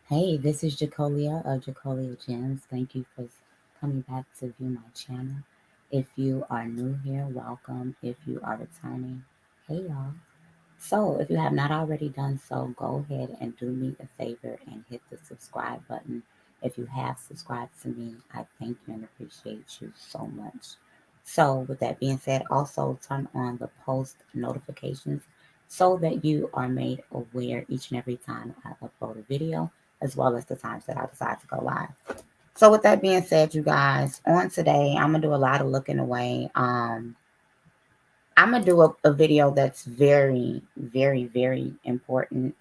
Hey, this is Jacolia of Jacolia Gems. Thank you for coming back to view my channel. If you are new here, welcome. If you are returning, hey y'all. So, if you have not already done so, go ahead and do me a favor and hit the subscribe button. If you have subscribed to me, I thank you and appreciate you so much. So, with that being said, also turn on the post notifications so that you are made aware each and every time I upload a video, as well as the times that I decide to go live. So, with that being said, you guys, on today, I'm gonna do a lot of looking away. I'm gonna do a video that's very, very, very important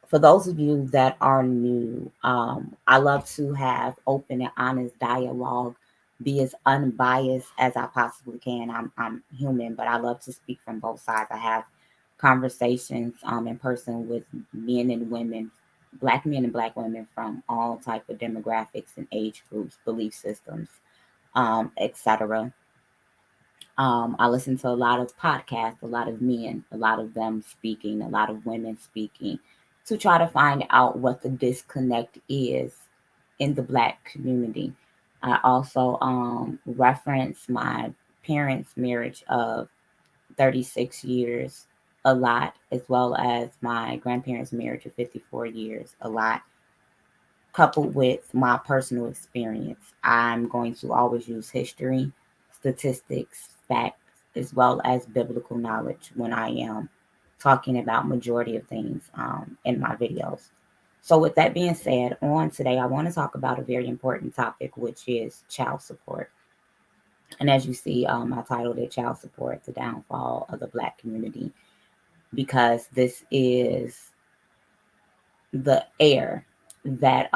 for those of you that are new. I love to have open and honest dialogue, be as unbiased as I possibly can. I'm human, but I love to speak from both sides. I have conversations in person with men and women, black men and black women from all type of demographics and age groups, belief systems, etc. I listen to a lot of podcasts, a lot of men, a lot of them speaking, a lot of women speaking, to try to find out what the disconnect is in the Black community. I also reference my parents' marriage of 36 years a lot, as well as my grandparents' marriage of 54 years a lot, coupled with my personal experience. I'm going to always use history, statistics, facts, as well as biblical knowledge when I am talking about majority of things in my videos. So with that being said, on today, I want to talk about a very important topic, which is child support. And as you see, I titled it Child Support, the Downfall of the Black Community, because this is the air that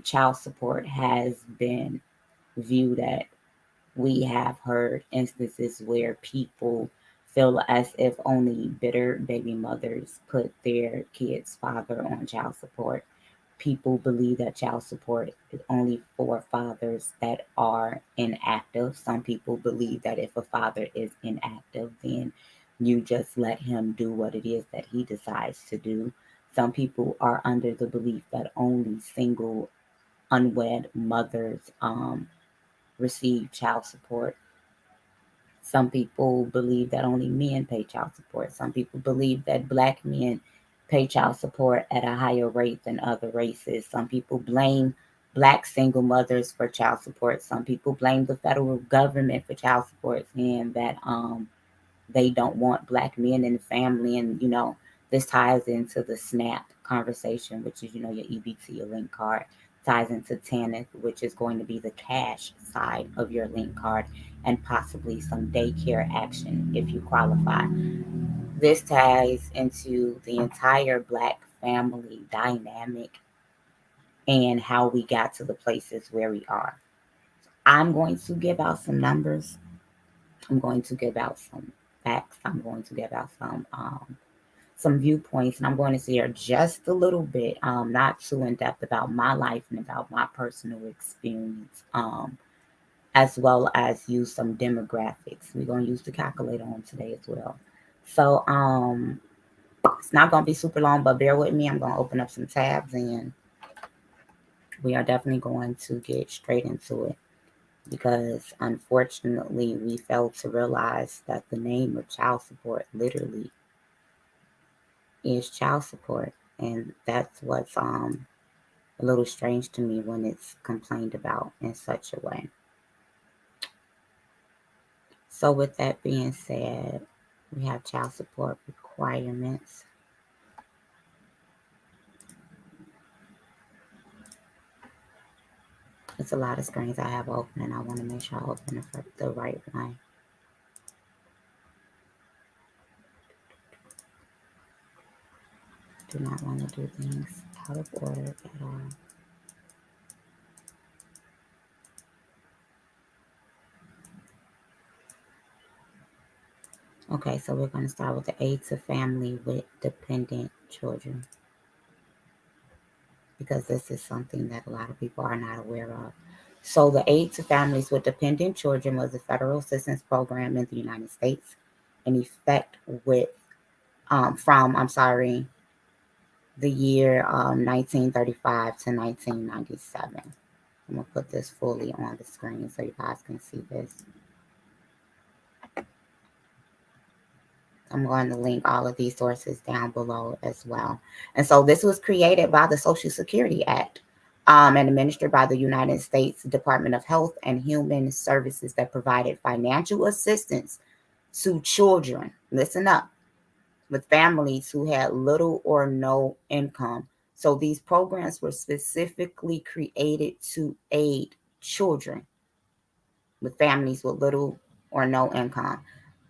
child support has been viewed at. We have heard instances where people feel as if only bitter baby mothers put their kids' father on child support. People believe that child support is only for fathers that are inactive. Some people believe that if a father is inactive, then you just let him do what it is that he decides to do. Some people are under the belief that only single, unwed mothers receive child support. Some people believe that only men pay child support. Some people believe that black men pay child support at a higher rate than other races. Some people blame black single mothers for child support. Some people blame the federal government for child support, saying that they don't want black men in the family. And, this ties into the SNAP conversation, which is, your EBT, your link card, ties into TANF, which is going to be the cash side of your link card, and possibly some daycare action if you qualify. This ties into the entire black family dynamic and how we got to the places where we are. I'm going to give out some numbers. I'm going to give out some facts. I'm going to give out some viewpoints, and I'm going to share just a little bit, not too in depth about my life and about my personal experience, as well as use some demographics. We're going to use the calculator on today as well. So it's not going to be super long, but bear with me. I'm going to open up some tabs, and we are definitely going to get straight into it, because unfortunately we failed to realize that the name of child support literally is child support, and that's what's a little strange to me when it's complained about in such a way. So with that being said, we have child support requirements. It's a lot of screens I have open, and I want to make sure I open the right one. Do not want to do things out of order at all. Okay, so we're going to start with the aid to family with dependent children, because this is something that a lot of people are not aware of. So the aid to families with dependent children was a federal assistance program in the United States in effect with from, I'm sorry, the year 1935 to 1997. I'm going to put this fully on the screen so you guys can see this. I'm going to link all of these sources down below as well. And so this was created by the Social Security Act and administered by the United States Department of Health and Human Services that provided financial assistance to children, listen up, with families who had little or no income. So these programs were specifically created to aid children with families with little or no income.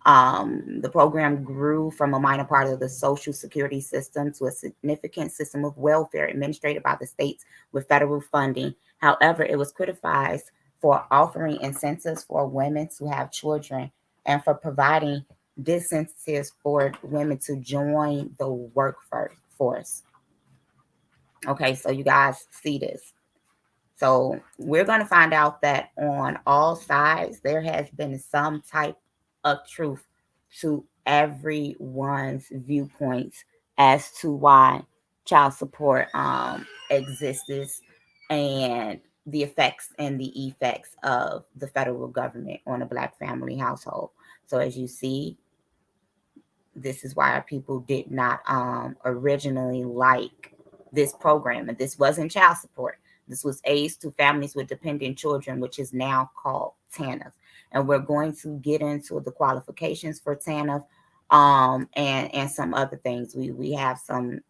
The program grew from a minor part of the social security system to a significant system of welfare administered by the states with federal funding. However, it was criticized for offering incentives for women to have children and for providing disincentives for women to join the workforce. Okay, so you guys see this. So we're going to find out that on all sides, there has been some type of truth to everyone's viewpoints as to why child support exists and the effects and the effects of the federal government on a Black family household. So as you see, this is why our people did not originally like this program. And this wasn't child support. This was aids to families with dependent children, which is now called TANF. And we're going to get into the qualifications for TANF and some other things. We have some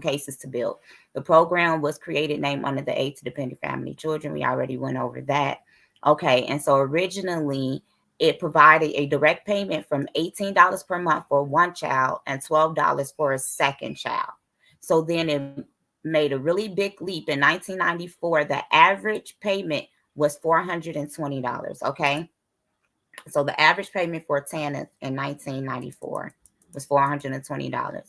cases to build. The program was created named under the Aid to Dependent Family Children. We already went over that. Okay, and so originally it provided a direct payment from $18 per month for one child and $12 for a second child. So then it made a really big leap in 1994. The average payment was $420. Okay, so the average payment for TANF in 1994 was $420.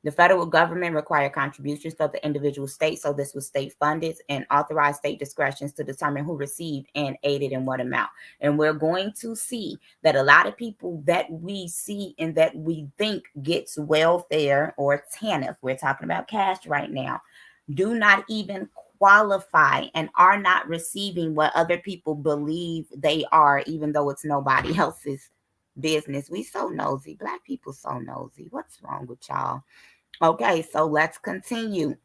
The federal government required contributions from the individual states, so this was state funded, and authorized state discretions to determine who received and aided in what amount. And we're going to see that a lot of people that we see and that we think gets welfare or TANF, we're talking about cash right now, do not even qualify and are not receiving what other people believe they are, even though it's nobody else's business. We so nosy. Black people so nosy. What's wrong with y'all? Okay, so let's continue.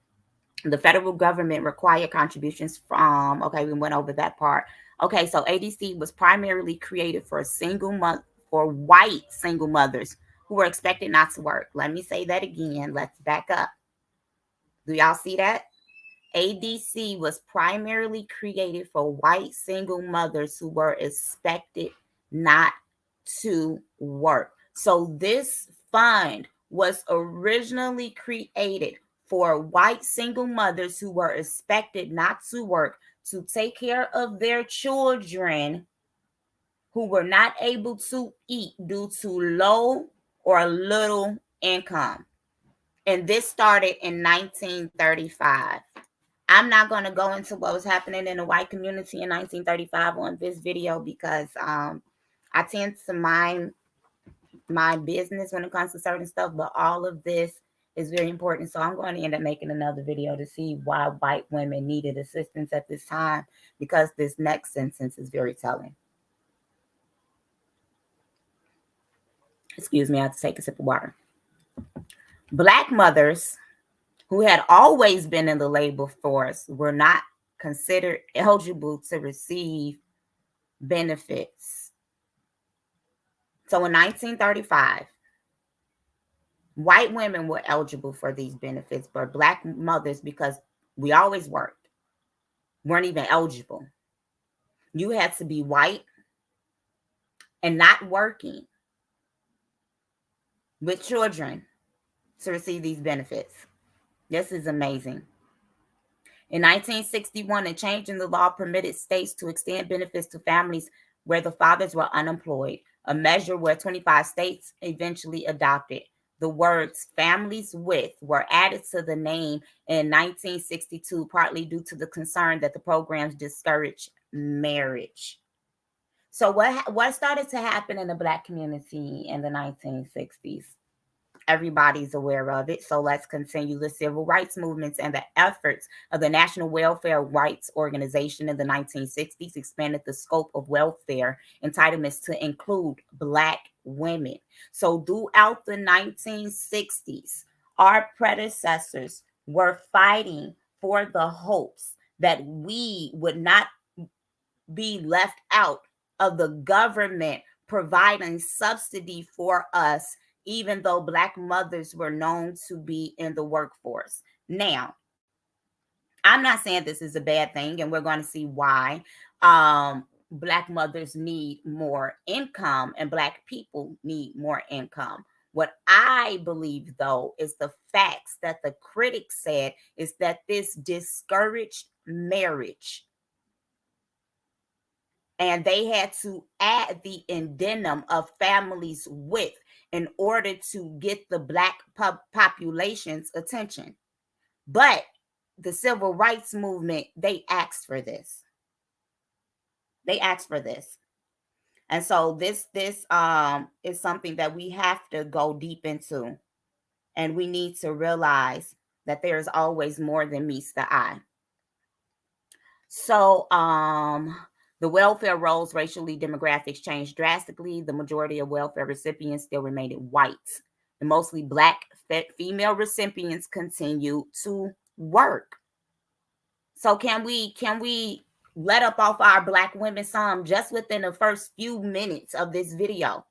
The federal government required contributions from, okay, we went over that part. Okay, so ADC was primarily created for a single month for white single mothers who were expected not to work. Let me say that again. Let's back up. Do y'all see that? ADC was primarily created for white single mothers who were expected not to work. So this fund was originally created for white single mothers who were expected not to work to take care of their children who were not able to eat due to low or little income. And this started in 1935. I'm not going to go into what was happening in the white community in 1935 on this video because I tend to mind my business when it comes to certain stuff, but all of this is very important. So I'm going to end up making another video to see why white women needed assistance at this time, because this next sentence is very telling. Excuse me, I have to take a sip of water. Black mothers who had always been in the labor force were not considered eligible to receive benefits. So in 1935, white women were eligible for these benefits, but Black mothers, because we always worked, weren't even eligible. You had to be white and not working with children to receive these benefits. This is amazing. In 1961, a change in the law permitted states to extend benefits to families where the fathers were unemployed, a measure where 25 states eventually adopted. The words families with were added to the name in 1962, partly due to the concern that the programs discouraged marriage. So what started to happen in the Black community in the 1960s? Everybody's aware of it. So let's continue. The civil rights movements and the efforts of the National Welfare Rights Organization in the 1960s expanded the scope of welfare entitlements to include Black women. So throughout the 1960s, our predecessors were fighting for the hopes that we would not be left out of the government providing subsidy for us, even though Black mothers were known to be in the workforce. Now, I'm not saying this is a bad thing, and we're going to see why. Black mothers need more income and Black people need more income. What I believe, though, is the facts that the critics said is that this discouraged marriage, and they had to add the addendum of families with in order to get the Black population's attention. But the civil rights movement, they asked for this. They asked for this. And so this is something that we have to go deep into. And we need to realize that there's always more than meets the eye. So the welfare roles, racially, demographics changed drastically. The majority of welfare recipients still remained white. The mostly Black female recipients continue to work. So can we let up off our Black women some just within the first few minutes of this video?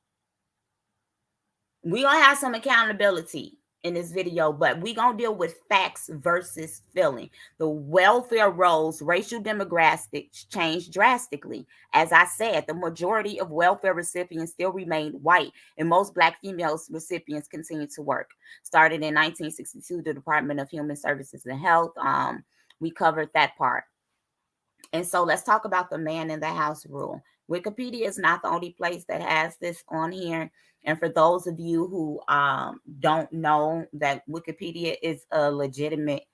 We're gonna have some accountability in this video, but we're gonna deal with facts versus feeling. The welfare roles, racial demographics changed drastically. As I said, the majority of welfare recipients still remained white, and most Black female recipients continue to work. Started in 1962, the Department of Human Services and Health. We covered that part. And so let's talk about the man in the house rule. Wikipedia is not the only place that has this on here. And for those of you who don't know that Wikipedia is a legitimate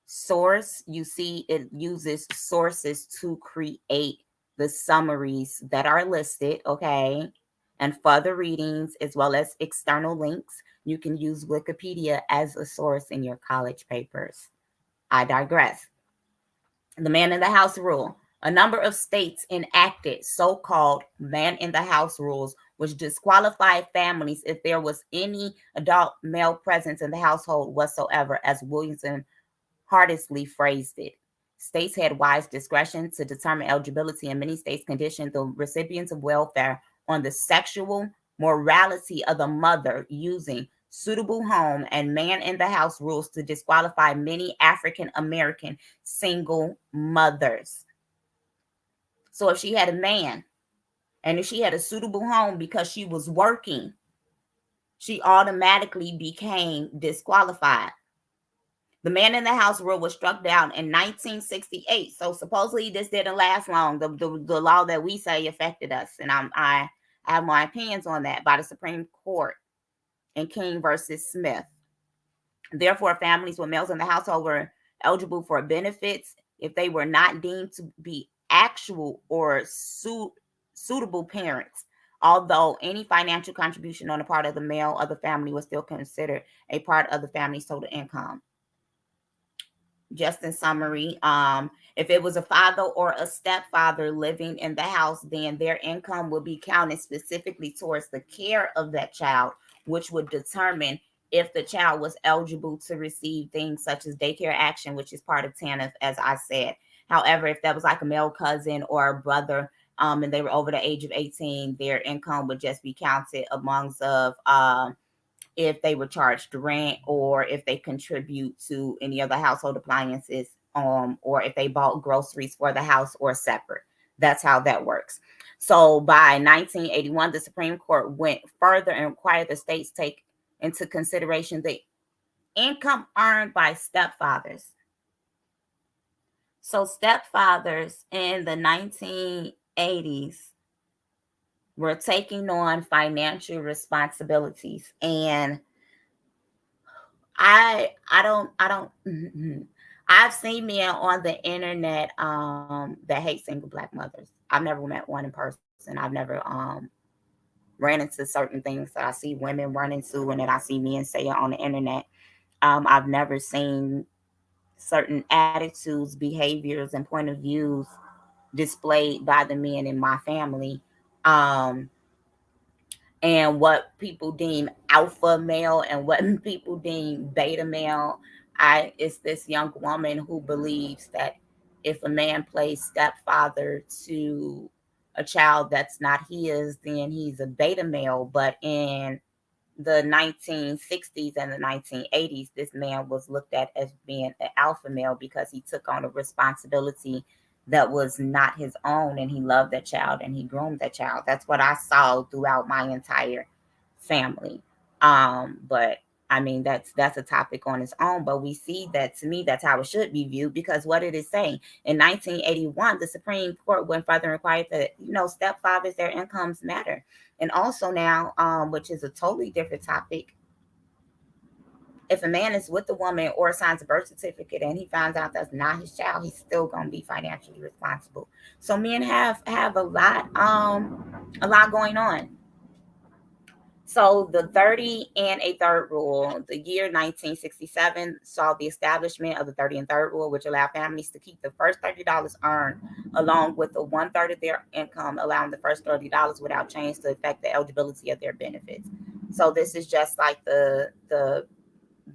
source, you see it uses sources to create the summaries that are listed, okay? And further readings as well as external links. You can use Wikipedia as a source in your college papers. I digress. The man in the house rule. A number of states enacted so-called man in the house rules, which disqualified families if there was any adult male presence in the household whatsoever, as Williamson Hardisley phrased it. States had wise discretion to determine eligibility, and many states conditioned the recipients of welfare on the sexual morality of the mother, using suitable home and man in the house rules to disqualify many African American single mothers. So if she had a man and if she had a suitable home because she was working, she automatically became disqualified. The man in the house rule was struck down in 1968. So supposedly this didn't last long. The law that we say affected us. And I have my opinions on that, by the Supreme Court in King versus Smith. Therefore, families with males in the household were eligible for benefits if they were not deemed to be actual or suitable parents, although any financial contribution on the part of the male of the family was still considered a part of the family's total income. Just in summary, if it was a father or a stepfather living in the house, then their income will be counted specifically towards the care of that child, which would determine if the child was eligible to receive things such as daycare action, which is part of TANF, as I said. However, if that was like a male cousin or a brother, and they were over the age of 18, their income would just be counted amongst of if they were charged rent or if they contribute to any other household appliances, or if they bought groceries for the house or separate. That's how that works. So by 1981, the Supreme Court went further and required the states take into consideration the income earned by stepfathers. So stepfathers in the 1980s were taking on financial responsibilities, and I don't I've seen men on the internet that hate single Black mothers. I've never met one in person. I've never ran into certain things that I see women run into and that I see men say on the internet. I've never seen certain attitudes, behaviors, and point of views displayed by the men in my family. Um, and what people deem alpha male and what people deem beta male. It's this young woman who believes that if a man plays stepfather to a child that's not his, then he's a beta male. But in the 1960s and the 1980s, this man was looked at as being an alpha male because he took on a responsibility that was not his own, and he loved that child and he groomed that child. That's what I saw throughout my entire family. But I mean, that's a topic on its own. But we see that, to me, that's how it should be viewed, because what it is saying in 1981, the Supreme Court went further and required that, stepfathers, their incomes matter. And also now, which is a totally different topic, if a man is with a woman or signs a birth certificate and he finds out that's not his child, he's still gonna be financially responsible. So men have a lot going on. So the 30 and a third rule, the year 1967 saw the establishment of the 30 and third rule, which allowed families to keep the first $30 earned along with the one third of their income, allowing the first $30 without change to affect the eligibility of their benefits. So this is just like the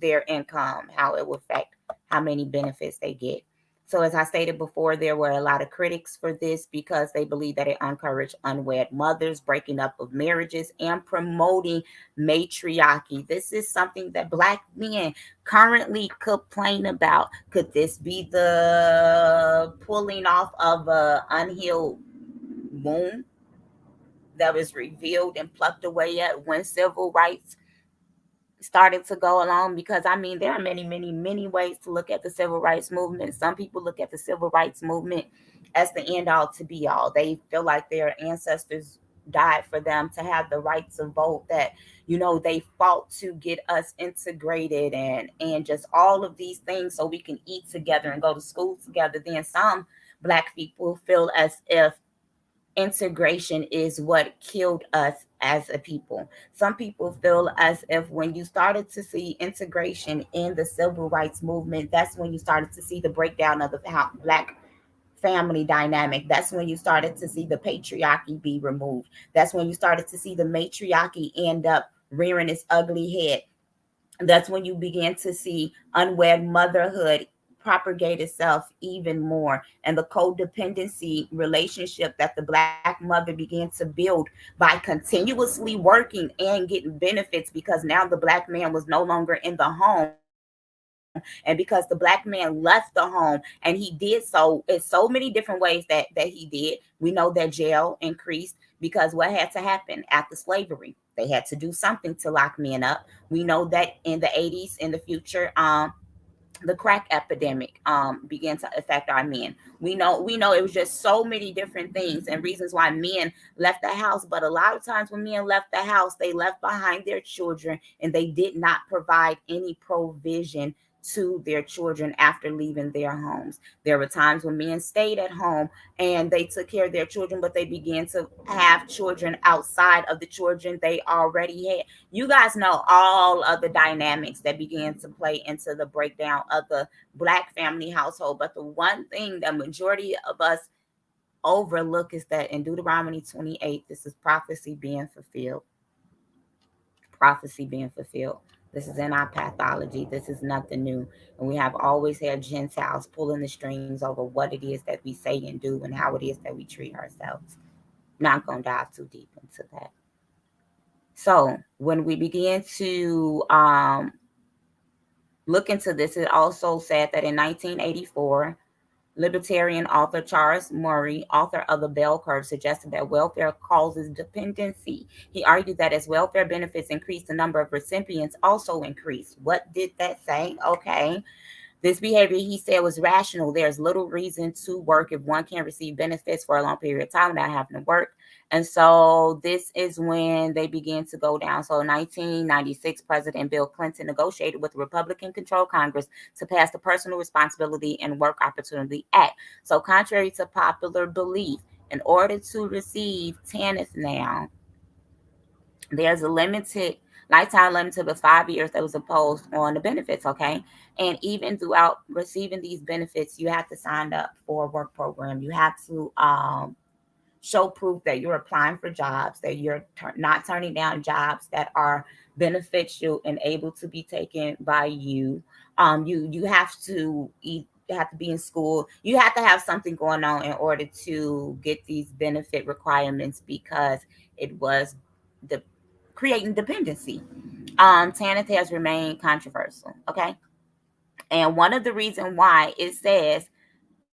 their income, how it will affect how many benefits they get. So, as I stated before, there were a lot of critics for this because they believe that it encouraged unwed mothers, breaking up of marriages, and promoting matriarchy. This is something that Black men currently complain about. Could this be the pulling off of a unhealed wound that was revealed and plucked away at when civil rights started to go along? Because I mean, there are many, many, many ways to look at the civil rights movement. Some people look at the civil rights movement as the end all to be all. They feel like their ancestors died for them to have the right to vote, that they fought to get us integrated, and just all of these things so we can eat together and go to school together. Then some Black people feel as if integration is what killed us as a people. Some people feel as if when you started to see integration in the civil rights movement, that's when you started to see the breakdown of the Black family dynamic. That's when you started to see the patriarchy be removed. That's when you started to see the matriarchy end up rearing its ugly head. That's when you begin to see unwed motherhood propagate itself even more, and the codependency relationship that the Black mother began to build by continuously working and getting benefits, because now the Black man was no longer in the home, and because the Black man left the home, and he did so in so many different ways that he did. We know that jail increased because what had to happen after slavery, they had to do something to lock men up. We know that in the 80s, in the future, the crack epidemic began to affect our men. We know it was just so many different things and reasons why men left the house. But a lot of times when men left the house, they left behind their children, and they did not provide any provision to their children after leaving their homes. There were times when men stayed at home and they took care of their children, but they began to have children outside of the children they already had. You guys know all of the dynamics that began to play into the breakdown of the Black family household. But the one thing the majority of us overlook is that in Deuteronomy 28, this is prophecy being fulfilled. Prophecy being fulfilled. This is in our pathology. This is nothing new. And we have always had Gentiles pulling the strings over what it is that we say and do and how it is that we treat ourselves. Not going to dive too deep into that. So when we begin to look into this, it also said that in 1984, libertarian author Charles Murray, author of The Bell Curve, suggested that welfare causes dependency. He argued that as welfare benefits increase, the number of recipients also increase. What did that say? Okay. This behavior, he said, was rational. There's little reason to work if one can receive benefits for a long period of time without having to work. And so this is when they began to go down. So in 1996, President Bill Clinton negotiated with the Republican-controlled Congress to pass the Personal Responsibility and Work Opportunity Act. So contrary to popular belief, in order to receive TANF now, There's a lifetime limited of 5 years that was imposed on the benefits, okay? And even throughout receiving these benefits, you have to sign up for a work program. You have to show proof that you're applying for jobs, that you're not turning down jobs that are beneficial and able to be taken by you. You have to eat. You have to be in school. You have to have something going on in order to get these benefit requirements because it was the creating dependency. TANF has remained controversial. Okay, and one of the reasons why it says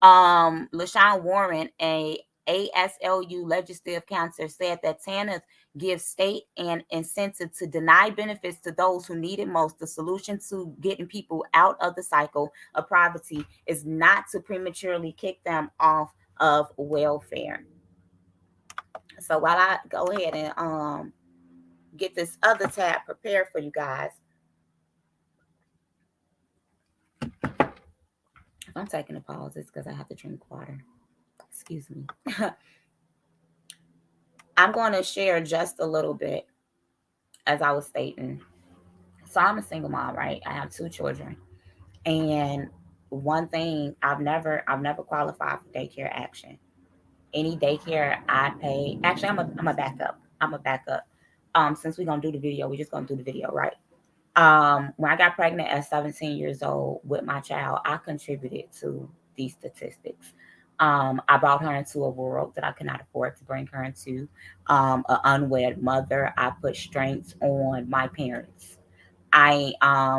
LaShawn Warren, a ASLU legislative counselor, said that TANF gives state an incentive to deny benefits to those who need it most. The solution to getting people out of the cycle of poverty is not to prematurely kick them off of welfare. So while I go ahead and get this other tab prepared for you guys, if I'm taking a pause, it's because I have to drink water. Excuse me. I'm going to share just a little bit, as I was stating. So I'm a single mom, right? I have 2 children, and one thing I've never qualified for daycare action. Any daycare I pay, actually I'm a backup. I'm a backup. Since we're gonna do the video, we're just gonna do the video, right? When I got pregnant at 17 years old with my child, I contributed to these statistics. I brought her into a world that I could not afford to bring her into. An unwed mother. I put strengths on my parents. I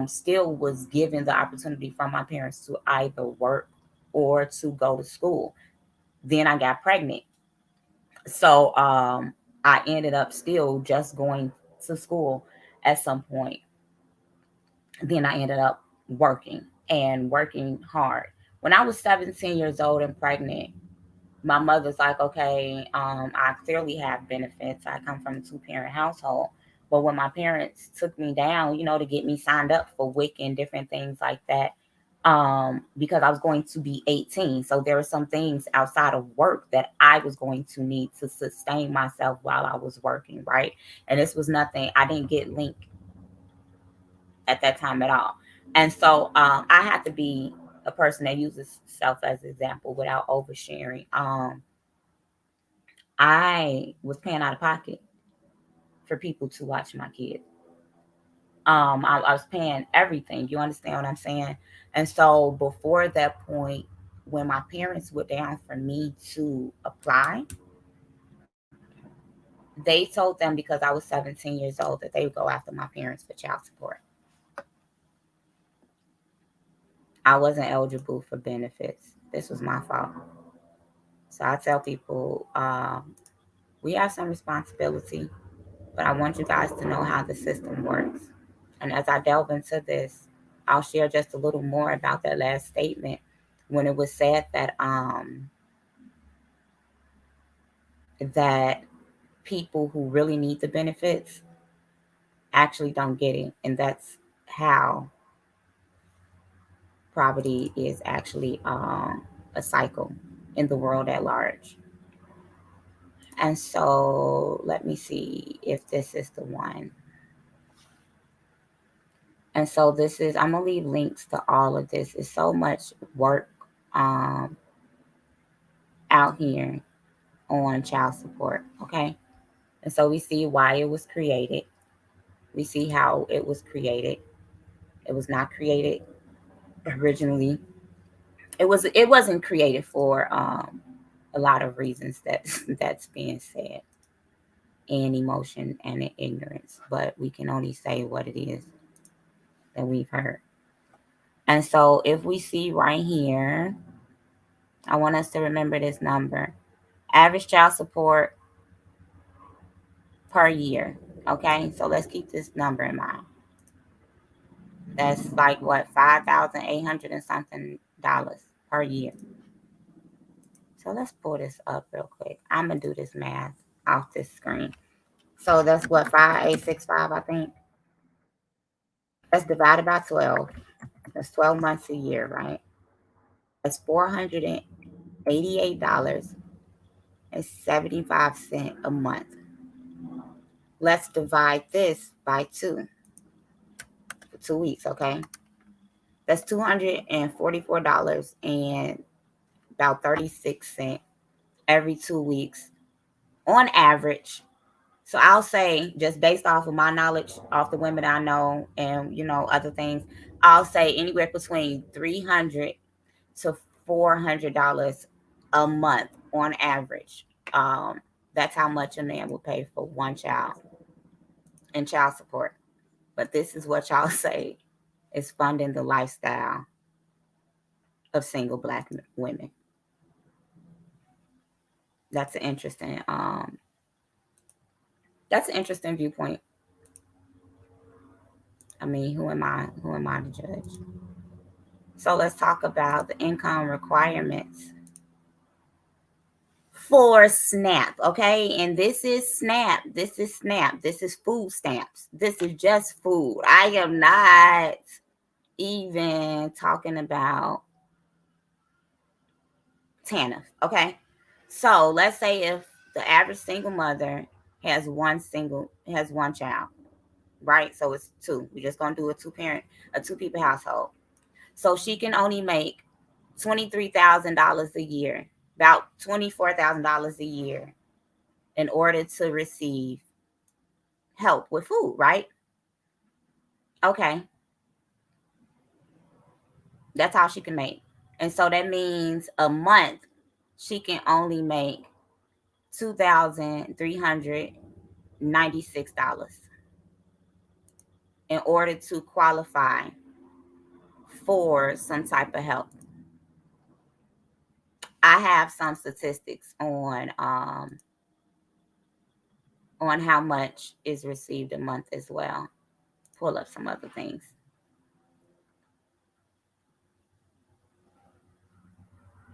still was given the opportunity from my parents to either work or to go to school. Then I got pregnant. So I ended up still just going to school at some point. Then I ended up working and working hard. When I was 17 years old and pregnant, my mother's like, okay, I clearly have benefits. I come from a 2 parent household. But when my parents took me down, to get me signed up for WIC and different things like that, because I was going to be 18. So there were some things outside of work that I was going to need to sustain myself while I was working, right? And this was nothing, I didn't get Link at that time at all. And so I had to be a person that uses self as an example without oversharing. I was paying out of pocket for people to watch my kids. I was paying everything. You understand what I'm saying? And so before that point, when my parents were down for me to apply, they told them because I was 17 years old that they would go after my parents for child support. I wasn't eligible for benefits. This was my fault. So I tell people, we have some responsibility, but I want you guys to know how the system works. And as I delve into this, I'll share just a little more about that last statement when it was said that people who really need the benefits actually don't get it, and that's how poverty is actually a cycle in the world at large. And so let me see if this is the one. And so this is, I'm gonna leave links to all of this. It's so much work um, out here on child support, okay? And so we see why it was created. We see how it was created. It was not created originally. It wasn't created for a lot of reasons that that's being said, and emotion and ignorance. But we can only say what it is that we've heard. And so if we see right here, I want us to remember this number. Average child support per year. Okay, so let's keep this number in mind. That's like what, 5,800 and something dollars per year. So let's pull this up real quick. I'm gonna do this math off this screen. So that's what, 5,865, I think. That's divided by 12. That's 12 months a year, right? That's $488.75 a month. Let's divide this by 2 for 2 weeks, okay? That's $244 and about 36 cents every 2 weeks on average. So I'll say, just based off of my knowledge, off the women I know, and other things, I'll say anywhere between $300 to $400 a month on average. That's how much a man will pay for one child in child support. But this is what y'all say is funding the lifestyle of single Black women. That's an interesting viewpoint. I mean, who am I to judge? So let's talk about the income requirements for SNAP, okay? And this is SNAP. This is SNAP. This is food stamps. This is just food. I am not even talking about TANF, okay? So let's say if the average single mother has one child, right? So it's 2. We're just gonna do a 2-people household. So she can only make $23,000 a year, about $24,000 a year, in order to receive help with food, right? Okay. That's all she can make. And so that means a month she can only make $2,396 in order to qualify for some type of help. I have some statistics on how much is received a month as well. Pull up some other things.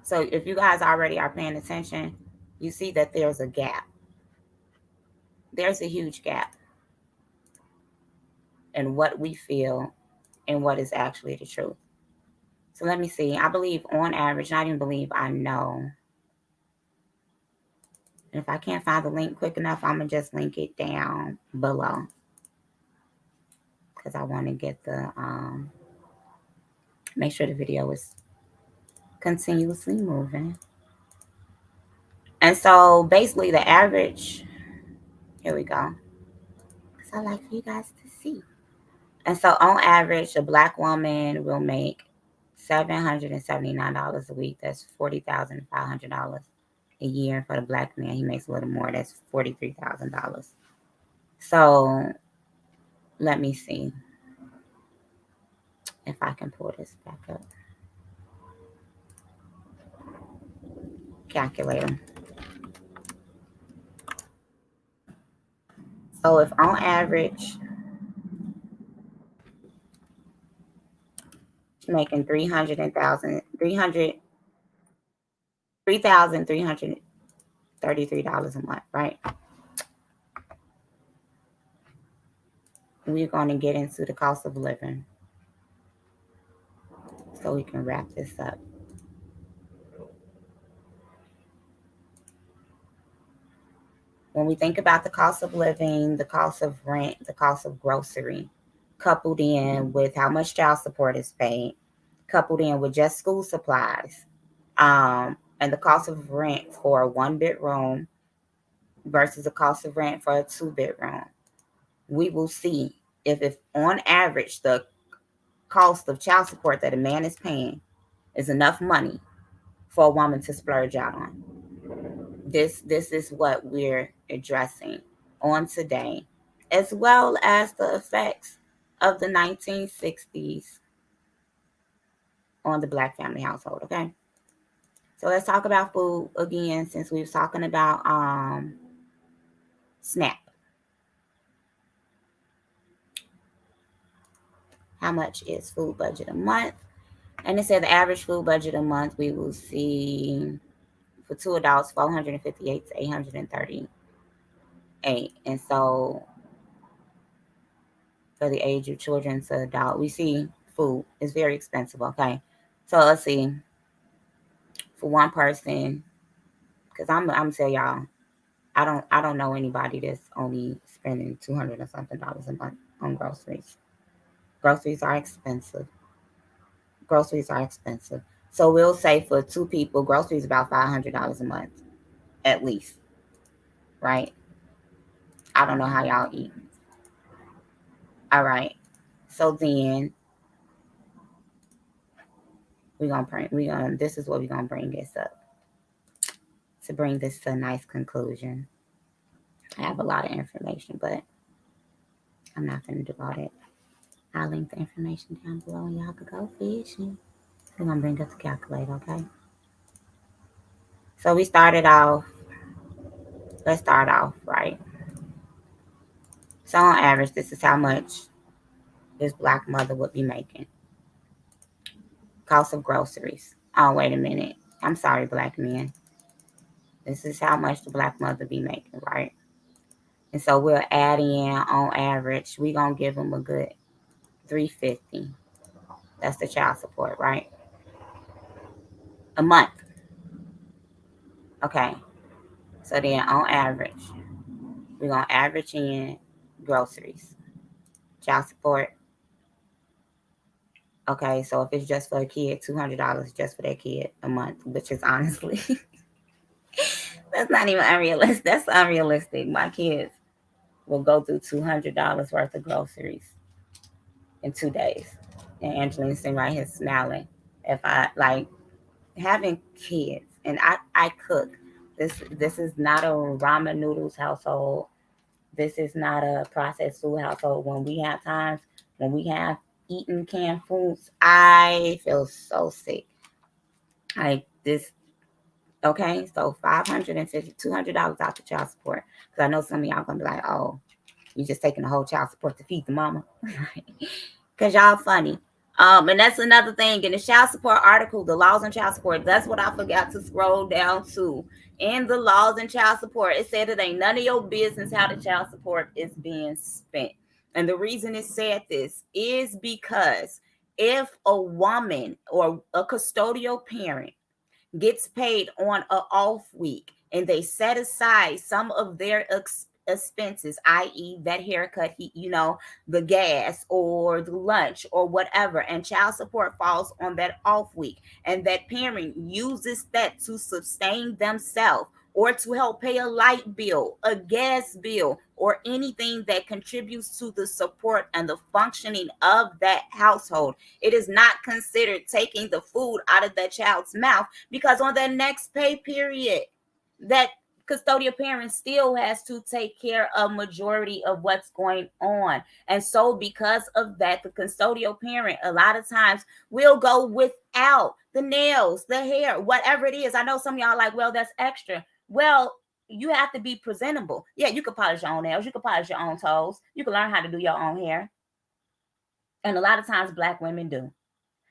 So if you guys already are paying attention, you see that there's a gap. There's a huge gap in what we feel and what is actually the truth. So let me see. I believe on average, not even believe, I know. And if I can't find the link quick enough, I'm going to just link it down below. Because I want to get the, make sure the video is continuously moving. And so basically the average, here we go. Because I like for you guys to see. And so on average, a Black woman will make $779 a week. That's $40,500 a year. For the Black man, he makes a little more. That's $43,000. So let me see if I can pull this back up. Calculator. So if on average making $3,333 a month, right? We're going to get into the cost of living so we can wrap this up. When we think about the cost of living, the cost of rent, the cost of grocery, coupled in with how much child support is paid, coupled in with just school supplies, and the cost of rent for a 1-bedroom versus the cost of rent for a 2-bedroom, we will see if on average the cost of child support that a man is paying is enough money for a woman to splurge out on. This is what we're addressing on today, as well as the effects of the 1960s on the Black family household, okay? So let's talk about food again, since we were talking about SNAP. How much is food budget a month? And it said the average food budget a month we will see for 2 adults, $458 to $838. And so for the age of children to adult, we see food is very expensive, okay? So let's see. For one person, because I'm gonna tell y'all, I don't know anybody that's only spending $200 or something dollars a month on groceries. Groceries are expensive. Groceries are expensive. So we'll say for two people, groceries about $500 a month, at least, right? I don't know how y'all eat. All right. So then this is what we're gonna bring this up to bring this to a nice conclusion. I have a lot of information, but I'm not gonna do all that. I'll link the information down below and y'all could go fishing. We're gonna bring up the calculator, okay? So we started off, let's start off, right? So on average, this is how much this black mother would be making. Cost of groceries. Oh, wait a minute. I'm sorry, black men. This is how much the black mother be making, right? And so we'll add in on average, we're gonna give them a good $350. That's the child support, right? A month. Okay. So then on average, we're gonna average in groceries. Child support. Okay, so if it's just for a kid, $200 just for that kid a month, which is honestly that's not even unrealistic. That's unrealistic. My kids will go through $200 worth of groceries in 2 days. And Angelina sitting right here smiling. If I like having kids and I cook. This is not a ramen noodles household. This is not a processed food household. When we have times when we have eaten canned foods, I feel so sick. Like this, okay? So $550, $200 out the child support. Because I know some of y'all gonna be like, oh, you just taking the whole child support to feed the mama. Because y'all funny. And that's another thing in the child support article, the laws on child support. That's what I forgot to scroll down to. In the laws and child support, it said it ain't none of your business how the child support is being spent. And the reason it said this is because if a woman or a custodial parent gets paid on an off week and they set aside some of their expenses, i.e., that haircut, the gas or the lunch or whatever, and child support falls on that off week, and that parent uses that to sustain themselves or to help pay a light bill, a gas bill, or anything that contributes to the support and the functioning of that household. It is not considered taking the food out of that child's mouth, because on the next pay period, that custodial parent still has to take care of majority of what's going on. And so because of that, the custodial parent a lot of times will go without the nails, the hair, whatever it is. I know some of y'all like, well, that's extra. Well, you have to be presentable. Yeah, you can polish your own nails, you can polish your own toes, you can learn how to do your own hair. And a lot of times black women do.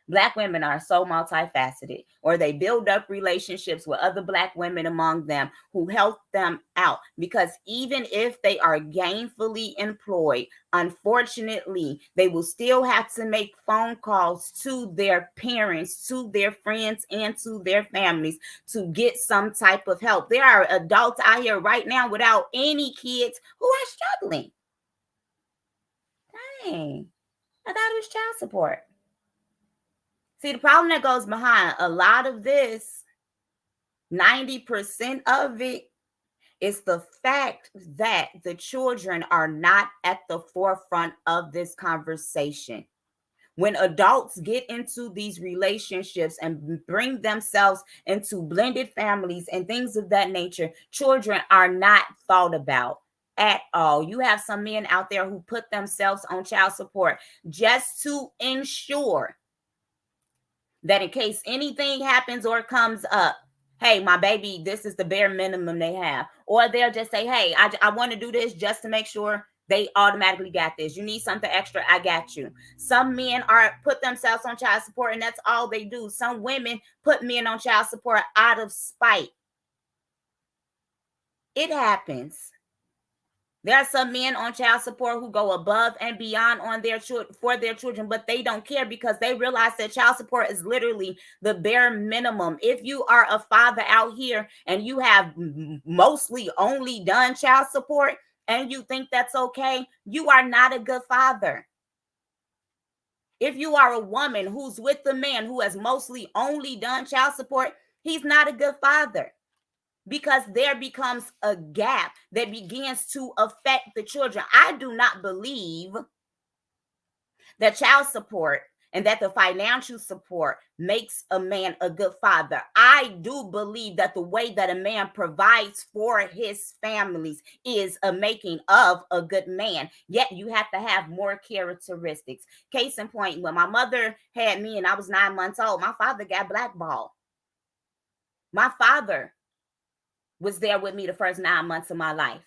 Black women are so multifaceted, or they build up relationships with other black women among them who help them out. Because even if they are gainfully employed, unfortunately, they will still have to make phone calls to their parents, to their friends, and to their families to get some type of help. There are adults out here right now without any kids who are struggling. Dang, I thought it was child support. See, the problem that goes behind a lot of this, 90% of it, is the fact that the children are not at the forefront of this conversation. When adults get into these relationships and bring themselves into blended families and things of that nature, children are not thought about at all. You have some men out there who put themselves on child support just to ensure that in case anything happens or comes up, hey, my baby, this is the bare minimum they have. Or they'll just say, hey, I want to do this just to make sure they automatically got this. You need something extra, I got you. Some men are put themselves on child support and that's all they do. Some women put men on child support out of spite. It happens. There are some men on child support who go above and beyond on their for their children, but they don't care because they realize that child support is literally the bare minimum. If you are a father out here and you have mostly only done child support and you think that's okay, you are not a good father. If you are a woman who's with the man who has mostly only done child support, he's not a good father. Because there becomes a gap that begins to affect the children. I do not believe that child support and that the financial support makes a man a good father. I do believe that the way that a man provides for his families is a making of a good man. Yet you have to have more characteristics. Case in point, when my mother had me and I was 9 months old, my father got blackballed. My father was there with me the first 9 months of my life.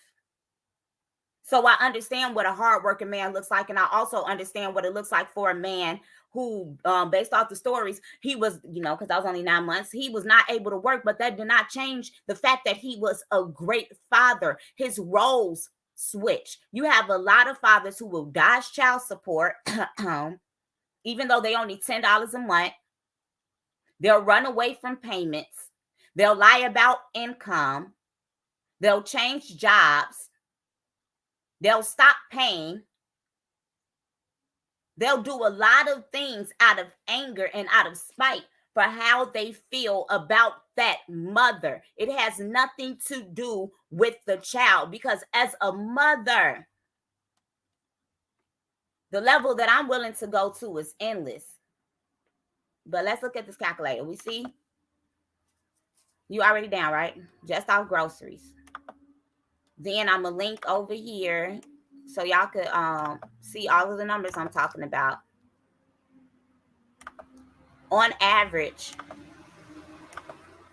So I understand what a hardworking man looks like. And I also understand what it looks like for a man who, based off the stories, he was, because I was only 9 months, he was not able to work, but that did not change the fact that he was a great father. His roles switch. You have a lot of fathers who will dodge child support, even though they only $10 a month. They'll run away from payments. They'll lie about income. They'll change jobs. They'll stop paying. They'll do a lot of things out of anger and out of spite for how they feel about that mother. It has nothing to do with the child, because as a mother, the level that I'm willing to go to is endless. But let's look at this calculator. We see you already down, right? Just off groceries. Then I'm going to link over here so y'all could see all of the numbers I'm talking about. On average,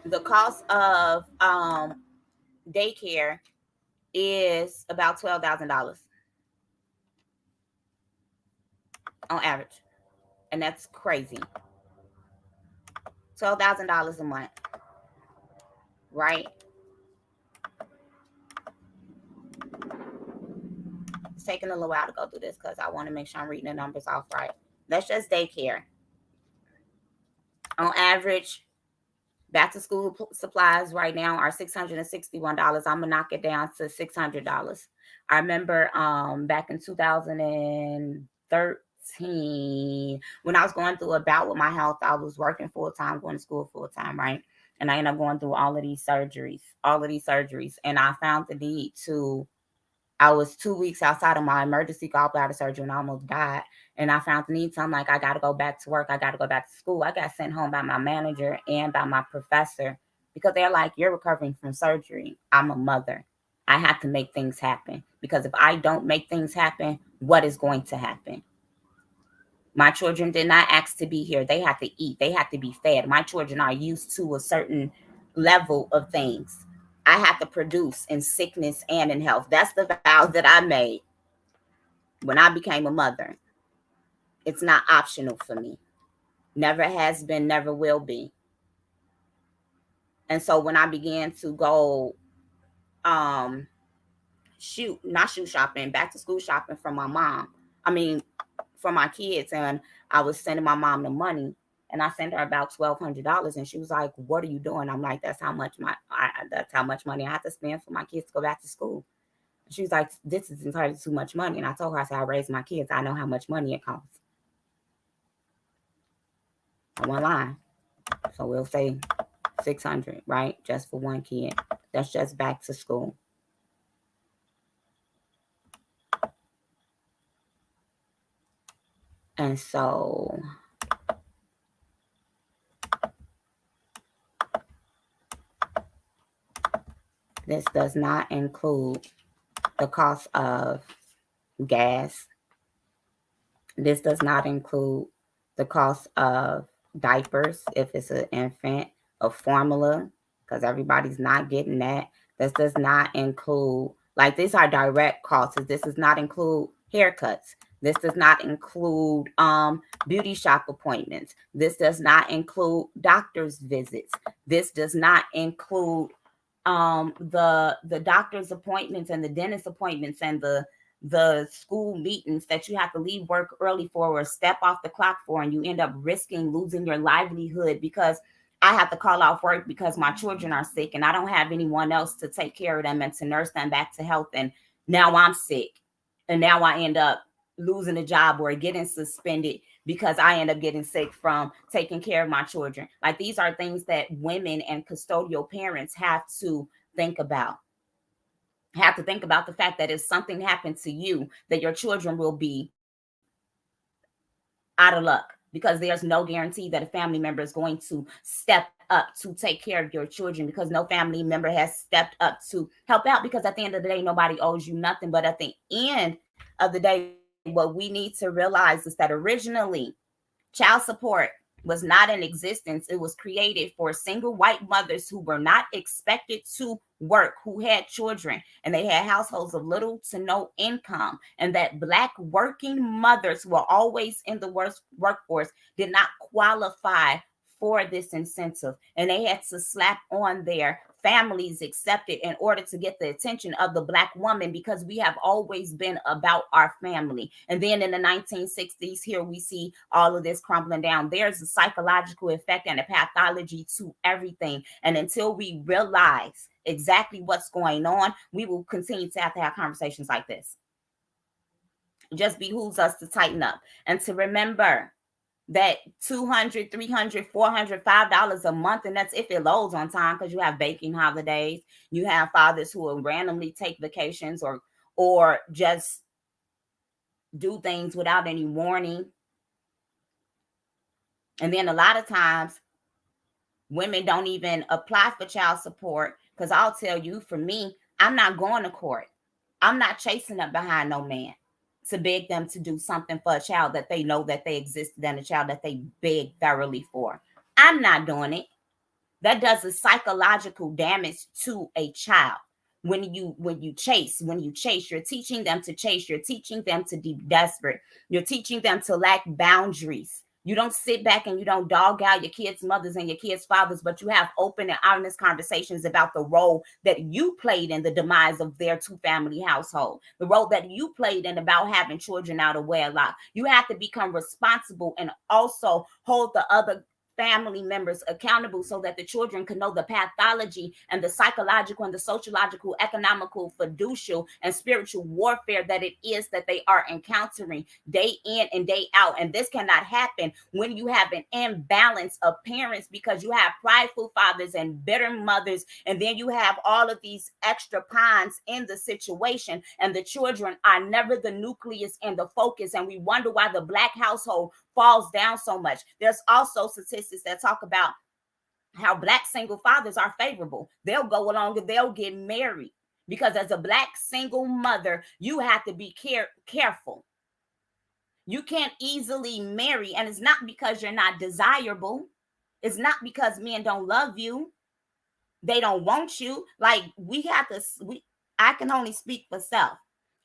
the cost of daycare is about $12,000 on average. And that's crazy. $12,000 a month, right? It's taking a little while to go through this because I want to make sure I'm reading the numbers off right. That's just daycare. On average, back to school supplies right now are $661. I'm going to knock it down to $600. I remember back in 2013, when I was going through a bout with my health, I was working full-time, going to school full-time, right? And I ended up going through all of these surgeries. And I found the need to, I was 2 weeks outside of my emergency gallbladder surgery and I almost died. And I found the need. So I'm like, I got to go back to work. I got to go back to school. I got sent home by my manager and by my professor because they're like, you're recovering from surgery. I'm a mother. I have to make things happen, because if I don't make things happen, what is going to happen? My children did not ask to be here. They have to eat. They have to be fed. My children are used to a certain level of things. I have to produce in sickness and in health. That's the vow that I made when I became a mother. It's not optional for me. Never has been, never will be. And so when I began to go not shoe shopping, back to school shopping for my mom, for my kids, and I was sending my mom the money, and I sent her about $1,200, and she was like, what are you doing? I'm like, that's how much money I have to spend for my kids to go back to school. And she was like, this is entirely too much money. And I told her, I said, I raised my kids. I know how much money it costs. I won't lie. So we'll say $600, right? Just for one kid. That's just back to school. And so this does not include the cost of gas. This does not include the cost of diapers if it's an infant, of formula, because everybody's not getting that. This does not include, like, these are direct costs. This does not include haircuts. This does not include beauty shop appointments. This does not include doctor's visits. This does not include the doctor's appointments and the dentist appointments and the school meetings that you have to leave work early for or step off the clock for, and you end up risking losing your livelihood because I have to call off work because my children are sick and I don't have anyone else to take care of them and to nurse them back to health. And now I'm sick. And now I end up losing a job or getting suspended because I end up getting sick from taking care of my children. Like, these are things that women and custodial parents have to think about. Have to think about the fact that if something happened to you, that your children will be out of luck, because there's no guarantee that a family member is going to step up to take care of your children, because no family member has stepped up to help out, because at the end of the day, nobody owes you nothing. But at the end of the day, what we need to realize is that originally child support was not in existence. It was created for single white mothers who were not expected to work, who had children, and they had households of little to no income. And that Black working mothers who were always in the workforce did not qualify for this incentive. And they had to slap on their families accepted in order to get the attention of the Black woman, because we have always been about our family. And then in the 1960s, here we see all of this crumbling down. There's a psychological effect and a pathology to everything. And until we realize exactly what's going on, we will continue to have conversations like this. It just behooves us to tighten up and to remember that $200, $300, $400, $5 a month, and that's if it loads on time, because you have baking holidays, you have fathers who will randomly take vacations or just do things without any warning. And then a lot of times women don't even apply for child support, because I'll tell you, for me, I'm not going to court. I'm not chasing up behind no man to beg them to do something for a child that they know that they existed and a child that they begged thoroughly for. I'm not doing it. That does a psychological damage to a child. When you chase, you're teaching them to chase. You're teaching them to be desperate. You're teaching them to lack boundaries. You don't sit back and you don't dog out your kids' mothers and your kids' fathers, but you have open and honest conversations about the role that you played in the demise of their two-family household, the role that you played in about having children out of wedlock. You have to become responsible and also hold the other family members accountable, so that the children can know the pathology and the psychological and the sociological, economical, fiducial, and spiritual warfare that it is that they are encountering day in and day out. And this cannot happen when you have an imbalance of parents, because you have prideful fathers and bitter mothers, and then you have all of these extra pawns in the situation, and the children are never the nucleus and the focus. And we wonder why the Black household falls down so much. There's also statistics that talk about how Black single fathers are favorable. They'll go along and they'll get married, because as a Black single mother, you have to be careful. You can't easily marry, and it's not because you're not desirable. It's not because men don't love you. They don't want you. Like, I can only speak for self.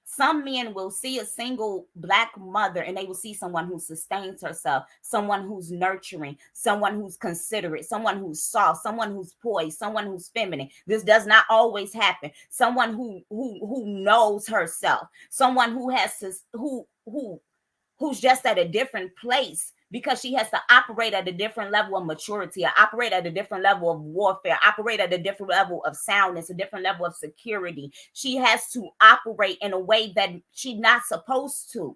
Some men will see a single Black mother and they will see someone who sustains herself, someone who's nurturing, someone who's considerate, someone who's soft, someone who's poised, someone who's feminine. This does not always happen. Someone who knows herself, someone who has who's just at a different place, because she has to operate at a different level of maturity, operate at a different level of warfare, operate at a different level of soundness, a different level of security. She has to operate in a way that she's not supposed to.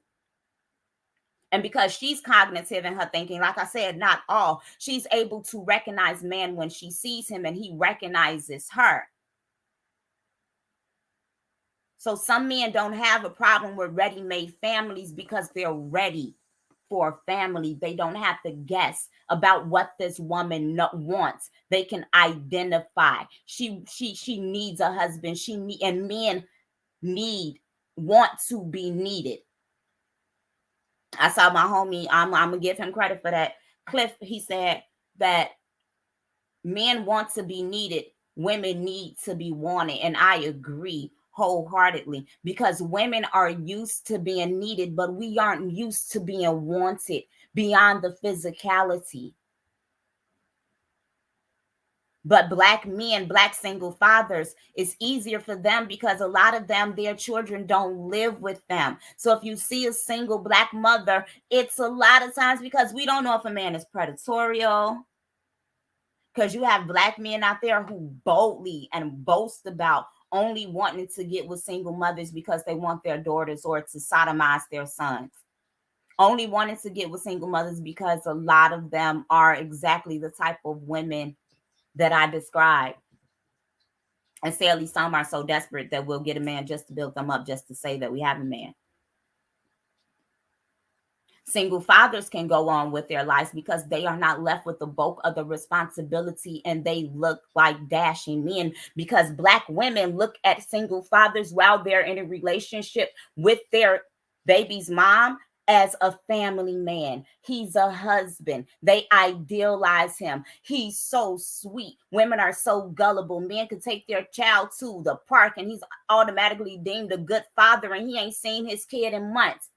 And because she's cognitive in her thinking, like I said, not all, she's able to recognize man when she sees him and he recognizes her. So some men don't have a problem with ready-made families because they're ready for a family. They don't have to guess about what this woman wants. They can identify. She needs a husband. And men want to be needed. I saw my homie, I'm gonna give him credit for that. Cliff, he said that men want to be needed, women need to be wanted. And I agree wholeheartedly, because women are used to being needed, but we aren't used to being wanted beyond the physicality. But Black men, Black single fathers, it's easier for them because a lot of them, their children don't live with them. So if you see a single Black mother, it's a lot of times because we don't know if a man is predatorial. Because you have Black men out there who boldly and boast about only wanting to get with single mothers because they want their daughters or to sodomize their sons. Only wanting to get with single mothers because a lot of them are exactly the type of women that I described. And sadly, some are so desperate that we'll get a man just to build them up, just to say that we have a man. Single fathers can go on with their lives because they are not left with the bulk of the responsibility, and they look like dashing men because Black women look at single fathers while they're in a relationship with their baby's mom as a family man. He's a husband. They idealize him. He's so sweet. Women are so gullible. Men could take their child to the park and he's automatically deemed a good father, and he ain't seen his kid in months.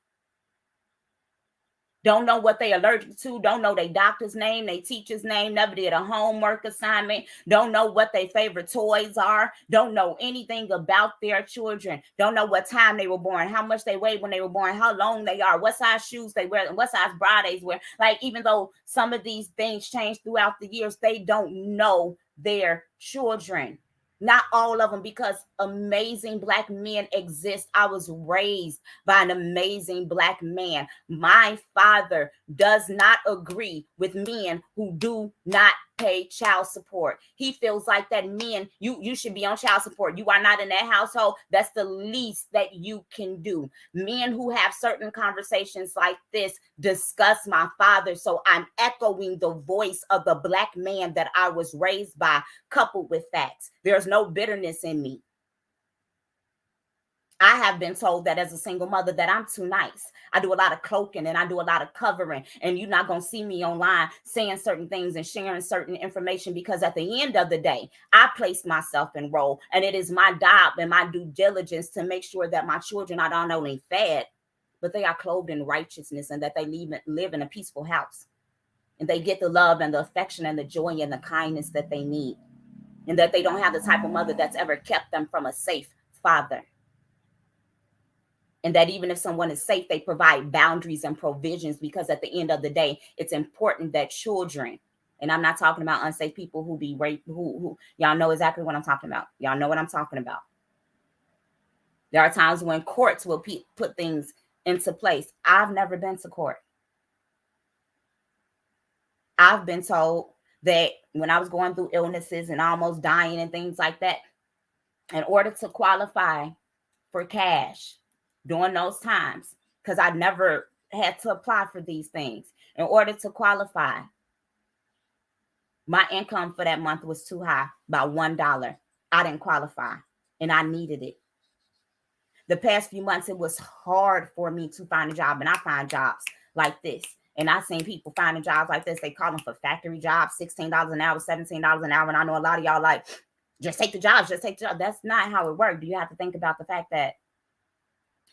Don't know what they allergic to, don't know their doctor's name, their teacher's name, never did a homework assignment, don't know what their favorite toys are, don't know anything about their children, don't know what time they were born, how much they weighed when they were born, how long they are, what size shoes they wear, and what size bra they wear. Like, even though some of these things change throughout the years, they don't know their children. Not all of them, because amazing Black men exist. I was raised by an amazing Black man. My father does not agree with men who do not pay child support. He feels like that men, you should be on child support. You are not in that household. That's the least that you can do. Men who have certain conversations like this discuss my father. So I'm echoing the voice of the Black man that I was raised by, coupled with facts. There's no bitterness in me. I have been told that as a single mother that I'm too nice. I do a lot of cloaking and I do a lot of covering, and you're not going to see me online saying certain things and sharing certain information, because at the end of the day, I place myself in role, and it is my job and my due diligence to make sure that my children are not only fed, but they are clothed in righteousness, and that they live in a peaceful house, and they get the love and the affection and the joy and the kindness that they need, and that they don't have the type of mother that's ever kept them from a safe father. And that even if someone is safe, they provide boundaries and provisions, because at the end of the day, it's important that children, and I'm not talking about unsafe people who be raped, who y'all know exactly what I'm talking about. Y'all know what I'm talking about. There are times when courts will put things into place. I've never been to court. I've been told that when I was going through illnesses and almost dying and things like that, in order to qualify for cash during those times, because I never had to apply for these things, in order to qualify, my income for that month was too high by $1. I didn't qualify, and I needed it. The past few months, it was hard for me to find a job, and I find jobs like this. And I've seen people finding jobs like this. They call them for factory jobs, $16 an hour, $17 an hour. And I know a lot of y'all like, just take the jobs, just take the job. That's not how it works. You have to think about the fact that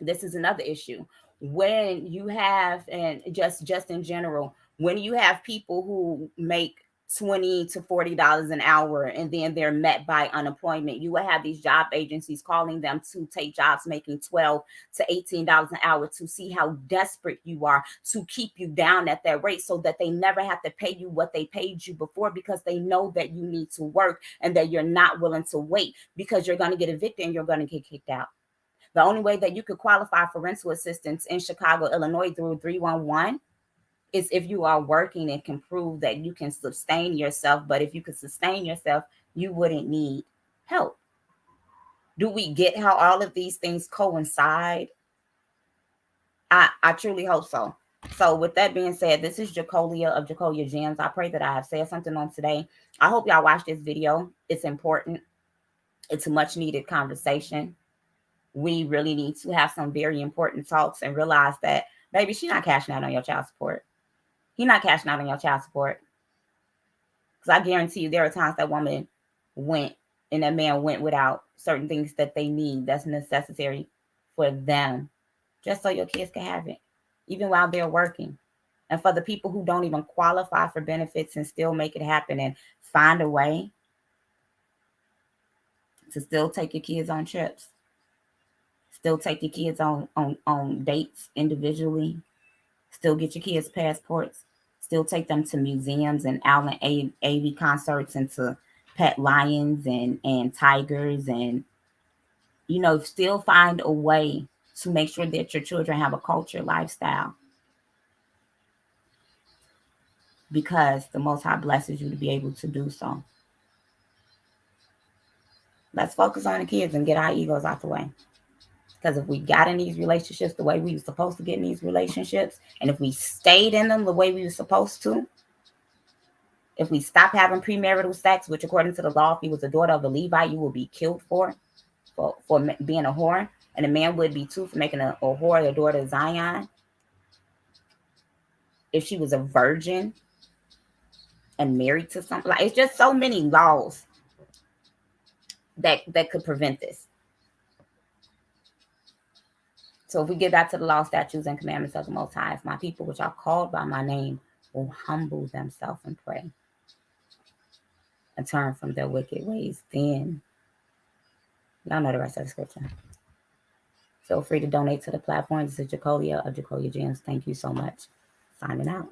this is another issue. When you have, and just in general, when you have people who make $20 to $40 an hour, and then they're met by unemployment, you will have these job agencies calling them to take jobs making $12 to $18 an hour, to see how desperate you are to keep you down at that rate, so that they never have to pay you what they paid you before, because they know that you need to work and that you're not willing to wait, because you're going to get evicted and you're going to get kicked out. The only way that you could qualify for rental assistance in Chicago, Illinois through 311 is if you are working and can prove that you can sustain yourself. But if you could sustain yourself, you wouldn't need help. Do we get how all of these things coincide? I truly hope so. So with that being said, this is Jacolia of Jacolia Gems. I pray that I have said something on today. I hope y'all watch this video. It's important. It's a much needed conversation. We really need to have some very important talks and realize that, baby, she's not cashing out on your child support. He's not cashing out on your child support. Because I guarantee you there are times that woman went and that man went without certain things that they need, that's necessary for them, just so your kids can have it, even while they're working. And for the people who don't even qualify for benefits and still make it happen and find a way, to still take your kids on trips, still take your kids on dates individually, still get your kids passports, still take them to museums and Allen AV concerts and to pet lions and tigers, and still find a way to make sure that your children have a culture lifestyle, because the Most High blesses you to be able to do so. Let's focus on the kids and get our egos out the way. Because if we got in these relationships the way we were supposed to get in these relationships, and if we stayed in them the way we were supposed to, if we stop having premarital sex, which according to the law, if you was a daughter of a Levite, you will be killed for being a whore, and a man would be too for making a whore the daughter of Zion. If she was a virgin and married to something, like, it's just so many laws that could prevent this. So if we get back to the law, statutes, and commandments of the Most High, if my people, which are called by my name, will humble themselves and pray and turn from their wicked ways, then y'all know the rest of the scripture. Feel free to donate to the platform. This is Jacolia of Jacolia Gems. Thank you so much. Signing out.